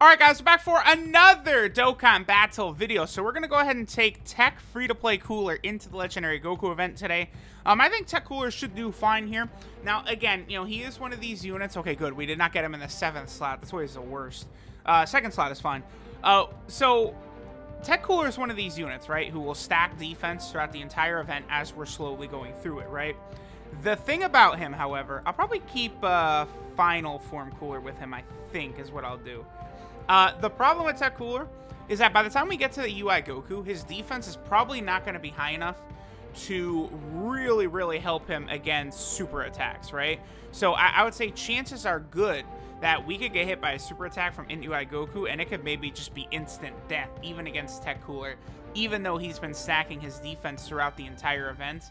Alright guys, we're back for another Dokkan battle video. So we're going to go ahead and take TEQ free-to-play Cooler into the Legendary Goku event today. I think TEQ Cooler should do fine here. Now, again, you know, he is one of these units. Okay, good. We did not get him in the 7th slot. That's always the worst. 2nd slot is fine. So TEQ Cooler is one of these units, right, who will stack defense throughout the entire event as we're slowly going through it, right? The thing about him, however, I'll probably keep final form Cooler with him, I think, is what I'll do. The problem with TEQ Cooler is that by the time we get to the UI Goku, his defense is probably not going to be high enough to really help him against super attacks, right? So I would say chances are good that we could get hit by a super attack from UI Goku, and it could maybe just be instant death, even against TEQ Cooler, even though he's been stacking his defense throughout the entire event.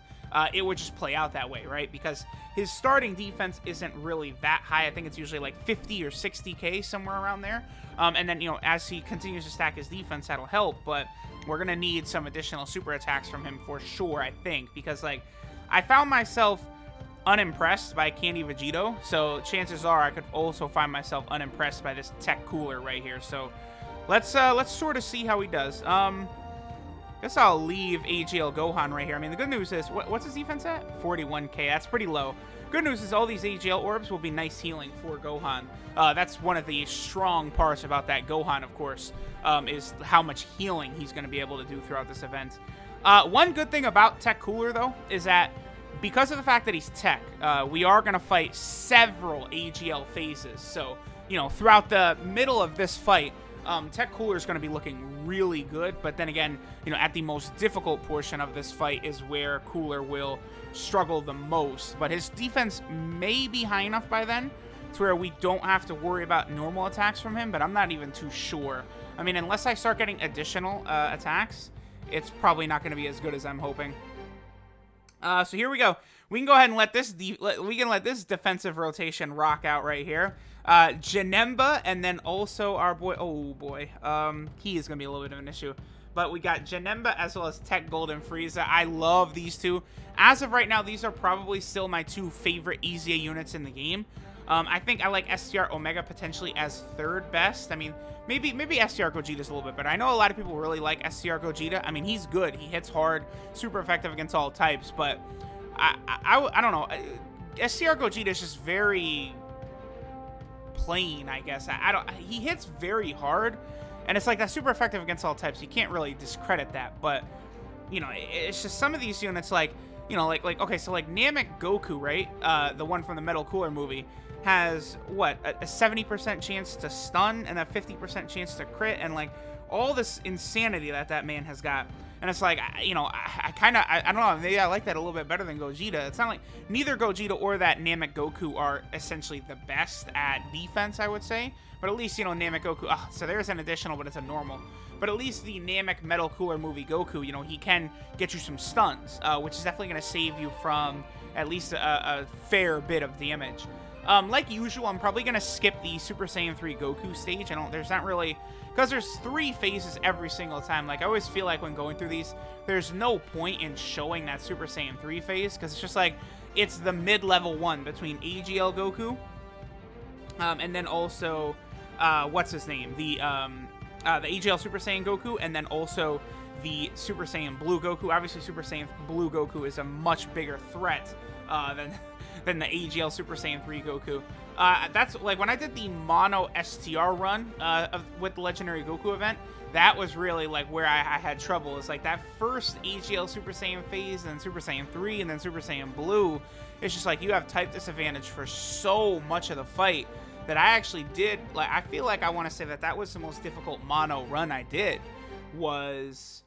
It would just play out that way, right? Because his starting defense isn't really that high. I think it's usually like 50 or 60k, somewhere around there. And then, you know, as he continues to stack his defense, that'll help. But we're going to need some additional super attacks from him for sure, I think. Because, like, I found myself unimpressed by Candy Vegito. So chances are I could also find myself unimpressed by this TEQ Cooler right here. So let's sort of see how he does. Guess I'll leave AGL Gohan right here. I mean, the good news is, what's his defense at? 41k. That's pretty low. Good news is all these AGL orbs will be nice healing for Gohan. That's one of the strong parts about that Gohan, of course, is how much healing he's going to be able to do throughout this event. One good thing about TEQ Cooler, though, is that because of the fact that he's TEQ, we are going to fight several AGL phases. So, you know, throughout the middle of this fight, TEQ Cooler is going to be looking really good, but then again, you know, at the most difficult portion of this fight is where Cooler will struggle the most. But his defense may be high enough by then to where we don't have to worry about normal attacks from him, but I'm not even too sure. I mean, unless I start getting additional attacks, it's probably not going to be as good as I'm hoping. So here we go. We can go ahead and let this defensive rotation rock out right here. Janemba, and then also our boy, oh boy, he is going to be a little bit of an issue. But we got Janemba as well as TEQ Golden Frieza. I love these two. As of right now, these are probably still my two favorite EZA units in the game. I think I like STR Omega potentially as third best. I mean, maybe STR Gogeta's a little bit better. I know a lot of people really like STR Gogeta. I mean, he's good. He hits hard, super effective against all types. But I don't know. STR Gogeta is just very plain, I guess. He hits very hard, and it's like that's super effective against all types. You can't really discredit that. But you know, it's just some of these units, like, you know, like okay, so like Namek Goku, right? The one from the Metal Cooler movie has what, a 70% chance to stun and a 50% chance to crit, and like all this insanity that man has got. And it's like, you know, I don't know, maybe I like that a little bit better than Gogeta. It's not like neither Gogeta or that Namek Goku are essentially the best at defense, I would say. But at least, you know, Namek Goku, so there's an additional, but it's a normal. But at least the Namek Metal Cooler movie Goku, you know, he can get you some stuns, which is definitely going to save you from at least a fair bit of damage. Like usual, I'm probably going to skip the Super Saiyan 3 Goku stage. There's not really, because there's 3 phases every single time. Like, I always feel like when going through these, there's no point in showing that Super Saiyan 3 phase, because it's just like, it's the mid-level one between AGL Goku, and then also, what's his name? The AGL Super Saiyan Goku, and then also the Super Saiyan Blue Goku. Obviously, Super Saiyan Blue Goku is a much bigger threat than the AGL Super Saiyan 3 Goku. That's like when I did the mono STR run with the Legendary Goku event, that was really like where I had trouble. It's like that first AGL Super Saiyan phase, and then Super Saiyan 3, and then Super Saiyan Blue. It's just like you have type disadvantage for so much of the fight that I actually did. Like, I feel like I want to say that was the most difficult mono run I did, was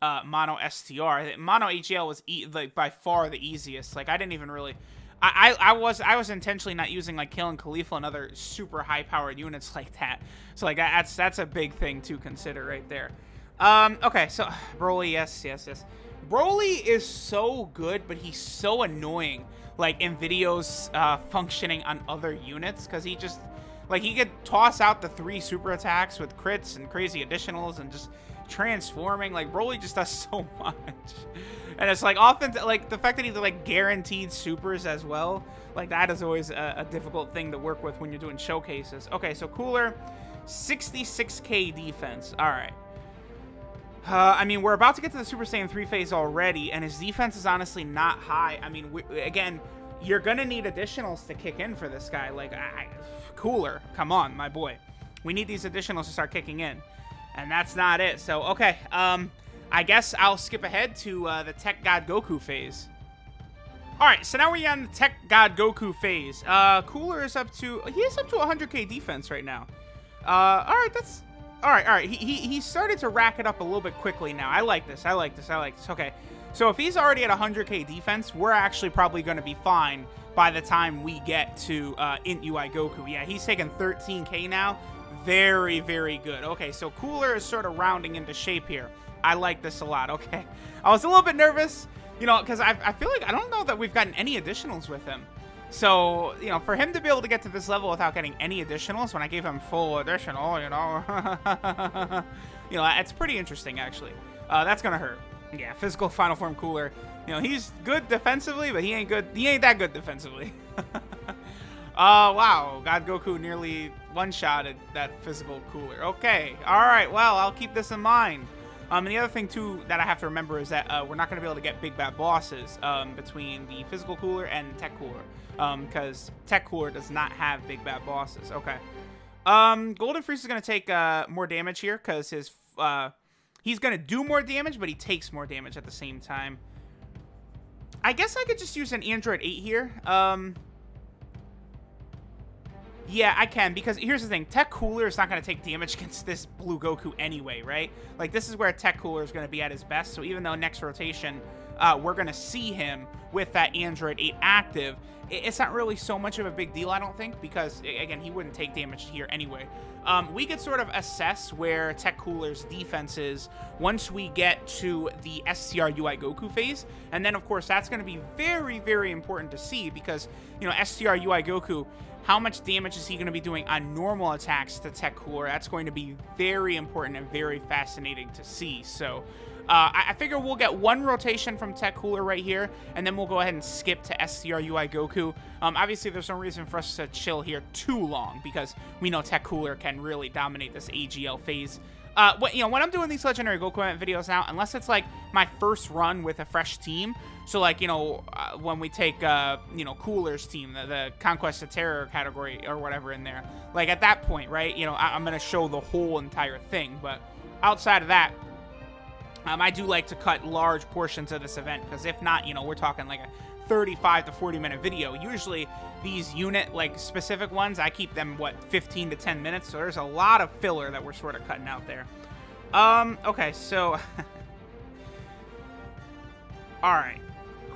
mono STR. Mono AGL was like by far the easiest. Like, I didn't even really, I was intentionally not using like Kale and Khalifa and other super high powered units like that. So like that's a big thing to consider right there. Okay, so Broly, yes. Broly is so good, but he's so annoying, like in videos functioning on other units, because he just, like, he could toss out the 3 super attacks with crits and crazy additionals and just transforming. Like, Broly just does so much. And it's like often, like, the fact that he's like guaranteed supers as well, like, that is always a difficult thing to work with when you're doing showcases. Okay, so Cooler, 66k defense. All right. I mean, we're about to get to the Super Saiyan 3 phase already, and his defense is honestly not high. I mean, again, you're going to need additionals to kick in for this guy. Like, Cooler, come on, my boy. We need these additionals to start kicking in, and that's not it. So, okay, I guess I'll skip ahead to the TEQ God Goku phase. All right, so now we're on the TEQ God Goku phase. Cooler is up to, he is up to 100k defense right now. All right, that's... All right. He started to rack it up a little bit quickly now. I like this. Okay. So if he's already at 100k defense, we're actually probably going to be fine by the time we get to Int UI Goku. Yeah, he's taking 13k now. Very, very good. Okay, so Cooler is sort of rounding into shape here. I like this a lot. Okay. I was a little bit nervous, you know, because I feel like I don't know that we've gotten any additionals with him. So, you know, for him to be able to get to this level without getting any additionals when I gave him full additional, you know, it's pretty interesting, actually. That's going to hurt. Yeah, physical final form Cooler. You know, he's good defensively, but he ain't good. He ain't that good defensively. Wow. God Goku nearly one-shotted that physical Cooler. Okay. All right. Well, I'll keep this in mind. And the other thing, too, that I have to remember is that we're not going to be able to get big bad bosses between the physical Cooler and TEQ Cooler. Because TEQ Cooler does not have big bad bosses. Okay. Golden Freeze is going to take more damage here because his he's going to do more damage, but he takes more damage at the same time. I guess I could just use an Android 8 here. Yeah, I can, because here's the thing. TEQ Cooler is not going to take damage against this blue Goku anyway, right? Like, this is where TEQ Cooler is going to be at his best. So even though next rotation, we're going to see him with that Android 8 active, it's not really so much of a big deal, I don't think, because, again, he wouldn't take damage here anyway. We could sort of assess where TEQ Cooler's defense is once we get to the STR UI Goku phase. And then, of course, that's going to be very, very important to see because, you know, STR UI Goku, how much damage is he going to be doing on normal attacks to TEQ Cooler? That's going to be very important and very fascinating to see. So I figure we'll get one rotation from TEQ Cooler right here, and then we'll go ahead and skip to STR UI Goku. Obviously, there's no reason for us to chill here too long because we know TEQ Cooler can really dominate this AGL phase. When I'm doing these Legendary Goku event videos now, unless it's like my first run with a fresh team, so like, when we take, Cooler's team, the Conquest of Terror category or whatever in there, like at that point, right, I'm going to show the whole entire thing. But outside of that, I do like to cut large portions of this event because if not, we're talking like a 35 to 40 minute video. Usually these unit like specific ones, I keep them 15 to 10 minutes. So there's a lot of filler that we're sort of cutting out there. Okay, so all right,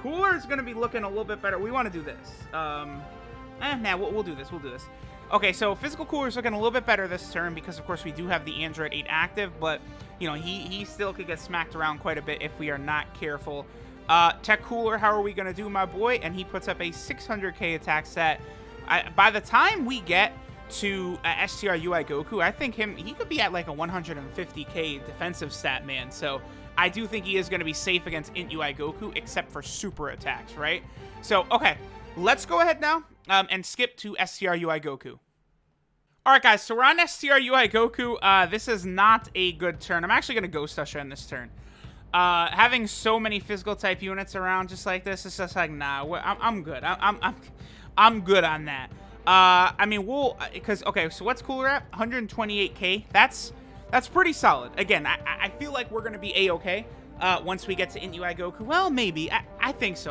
Cooler is going to be looking a little bit better. We want to do this. We'll do this. Okay, so physical Cooler is looking a little bit better this turn because, of course, we do have the Android 8 active, but, he still could get smacked around quite a bit if we are not careful. TEQ Cooler, how are we going to do, my boy? And he puts up a 600k attack set. By the time we get to STR UI Goku, I think he could be at like a 150k defensive stat, man. So I do think he is going to be safe against Int UI Goku, except for super attacks, right? So, okay, let's go ahead now and skip to STR UI Goku. All right, guys, so we're on STR UI Goku. This is not a good turn. I'm actually going to Ghost Usher in this turn. Having so many physical type units around just like this, it's just like, nah, I'm good. I'm good on that. Okay, so what's Cooler at? 128k. That's pretty solid. Again, I feel like we're going to be A-okay once we get to Int UI Goku. Well, maybe. I think so.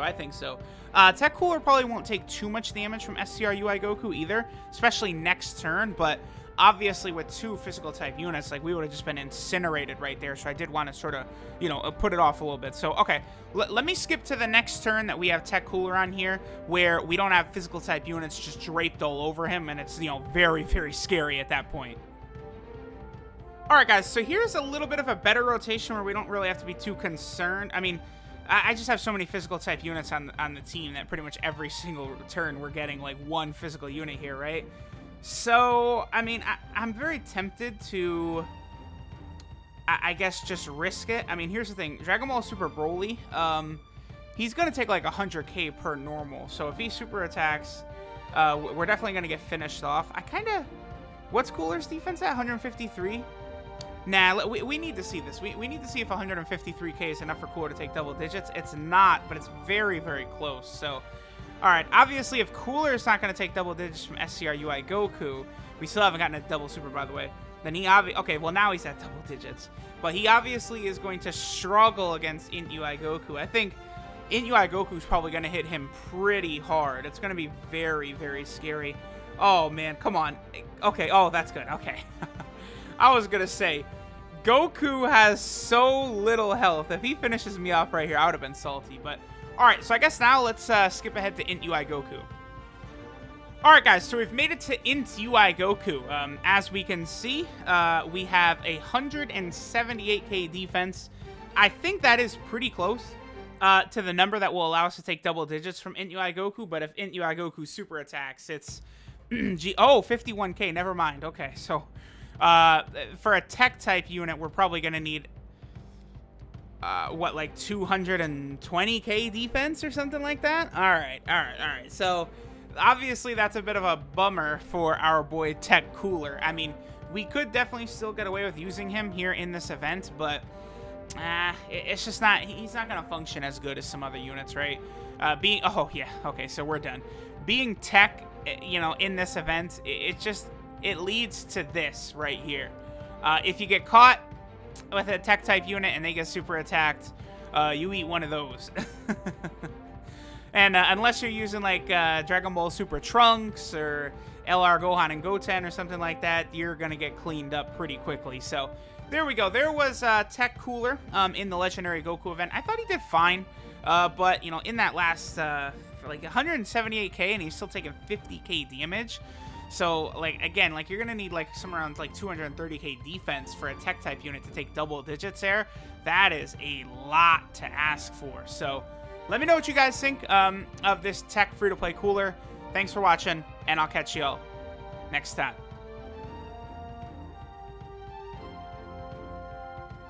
TEQ Cooler probably won't take too much damage from STR UI Goku either, especially next turn, but obviously with two physical type units, like we would have just been incinerated right there, so I did want to sort of, put it off a little bit. So, okay, let me skip to the next turn that we have TEQ Cooler on here, where we don't have physical type units just draped all over him, and it's, very, very scary at that point. Alright guys, so here's a little bit of a better rotation where we don't really have to be too concerned. I mean, I just have so many physical type units on the team that pretty much every single turn we're getting like one physical unit here, right? So, I mean, I'm very tempted to, I guess, just risk it. I mean, here's the thing. Dragon Ball Super Broly, he's going to take like 100k per normal. So if he super attacks, we're definitely going to get finished off. I kind of What's Cooler's defense at? 153? Nah, we need to see this. We need to see if 153k is enough for Cooler to take double digits. It's not, but it's very, very close. So, all right. Obviously, if Cooler is not going to take double digits from SCR UI Goku, we still haven't gotten a double super, by the way. Then he okay, well, now he's at double digits. But he obviously is going to struggle against Int UI Goku. I think Int UI Goku is probably going to hit him pretty hard. It's going to be very, very scary. Oh, man, come on. Okay, oh, that's good. Okay. I was going to say, Goku has so little health. If he finishes me off right here, I would have been salty. But, all right, so I guess now let's skip ahead to Int UI Goku. All right, guys, so we've made it to Int UI Goku. As we can see, we have a 178k defense. I think that is pretty close to the number that will allow us to take double digits from Int UI Goku. But if Int UI Goku super attacks, it's... oh, 51k, never mind. Okay, so for a tech type unit, we're probably going to need... what, like 220k defense or something like that? All right. So... obviously, that's a bit of a bummer for our boy TEQ Cooler. I mean, we could definitely still get away with using him here in this event, but it's just not, he's not going to function as good as some other units, right? Oh, yeah, okay, so we're done. Being tech, you know, in this event, it leads to this right here. If you get caught with a tech type unit and they get super attacked, you eat one of those. And unless you're using, like, Dragon Ball Super Trunks or LR Gohan and Goten or something like that, you're going to get cleaned up pretty quickly. So, there we go. There was TEQ Cooler in the Legendary Goku event. I thought he did fine, but, you know, in that last, like, 178k, and he's still taking 50k damage. So, like, again, like, you're going to need, like, somewhere around, like, 230k defense for a tech-type unit to take double digits there. That is a lot to ask for. So... let me know what you guys think of this TEQ free-to-play cooler. Thanks for watching, and I'll catch you all next time.